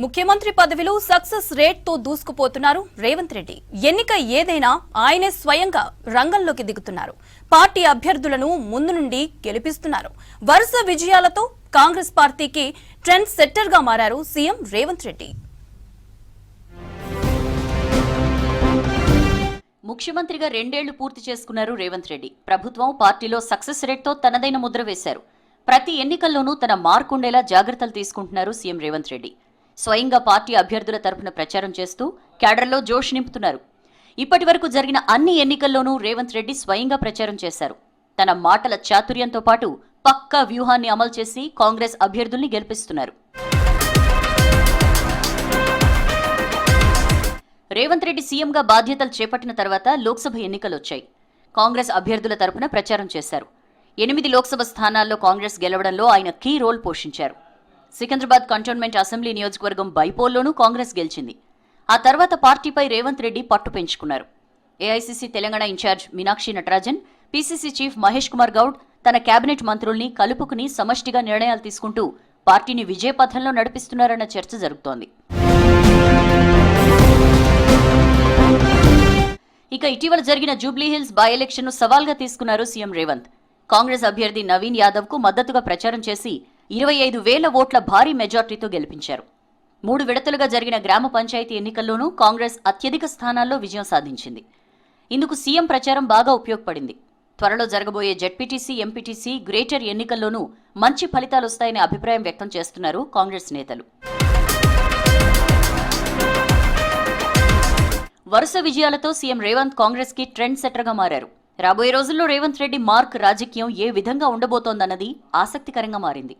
ముఖ్యమంత్రి పదవిలో success rate తో దూసుకుపోతున్నారు రేవంత్ రెడ్డి. ఎన్నిక ఏదైనా ఆయనే స్వయంగా రంగంలోకి దిగుతున్నారు. పార్టీ అభ్యర్థులను ముందు నుండి గెలిపిస్తున్నారు. వరుస విజయాలతో కాంగ్రెస్ పార్టీకి ట్రెండ్ సెట్టర్ గా మారారు సీఎం రేవంత్ రెడ్డి. ముఖ్యమంత్రిగా 2 ఏళ్లు పూర్తి చేసుకున్నారు రేవంత్ రెడ్డి. ప్రభుత్వం పార్టీలో సక్సెస్ రేట్ తో తనదైన ముద్ర వేశారు. ప్రతి ఎన్నికల్లోనూ తన మార్కుండేలా జాగ్రత్తలు తీసుకుంటున్నారు సీఎం రేవంత్ రెడ్డి. స్వయంగా పార్టీ అభ్యర్థుల తరపున ప్రచారం చేస్తూ క్యాడర్లో జోష్ నింపుతున్నారు. ఇప్పటి వరకు జరిగిన అన్ని ఎన్నికల్లోనూ రేవంత్ రెడ్డి స్వయంగా ప్రచారం చేశారు. తన మాటల చాతుర్యంతో పాటు పక్కా వ్యూహాన్ని అమలు చేసి కాంగ్రెస్ అభ్యర్థుల్ని గెలిపిస్తున్నారు. రేవంత్ రెడ్డి సీఎంగా బాధ్యతలు చేపట్టిన తర్వాత లోక్సభ ఎన్నికలొచ్చాయి. కాంగ్రెస్ అభ్యర్థుల తరపున ప్రచారం చేశారు. 8 లోక్సభ స్థానాల్లో కాంగ్రెస్ గెలవడంలో ఆయన కీ రోల్ పోషించారు. సికింద్రాబాద్ కంటోన్మెంట్ అసెంబ్లీ నియోజకవర్గం బైపోల్లోనూ కాంగ్రెస్ గెలిచింది. ఆ తర్వాత పార్టీపై రేవంత్ రెడ్డి పట్టు పెంచుకున్నారు. AICC Telangana incharge Meenakshi Natarajan, PCC chief Mahesh Kumar Goud తన కేబినెట్ మంత్రుల్ని కలుపుకుని సమష్టిగా నిర్ణయాలు తీసుకుంటూ పార్టీని విజయపథంలో నడిపిస్తున్నారన్న చర్చ జరుగుతోంది. ఇక ఇటీవల జరిగిన జూబ్లీహిల్స్ బై ఎలక్షన్ ను సవాల్గా తీసుకున్నారు సీఎం రేవంత్. కాంగ్రెస్ అభ్యర్థి నవీన్ యాదవ్ కు మద్దతుగా ప్రచారం చేసి 25,000 ఓట్ల భారీ మెజార్టీతో గెలిపించారు. 3 విడతలుగా జరిగిన గ్రామ పంచాయతీ ఎన్నికల్లోనూ కాంగ్రెస్ అత్యధిక స్థానాల్లో విజయం సాధించింది. ఇందుకు సీఎం ప్రచారం బాగా ఉపయోగపడింది. త్వరలో జరగబోయే జెడ్పీటీసీ, ఎంపీటీసీ, గ్రేటర్ ఎన్నికల్లోనూ మంచి ఫలితాలొస్తాయనే అభిప్రాయం వ్యక్తం చేస్తున్నారు కాంగ్రెస్ నేతలు. వరుస విజయాలతో సీఎం రేవంత్ కాంగ్రెస్ కి ట్రెండ్ సెట్టర్ గా మారారు. రాబోయే రోజుల్లో రేవంత్ రెడ్డి మార్క్ రాజకీయం ఏ విధంగా ఉండబోతోందన్నది ఆసక్తికరంగా మారింది.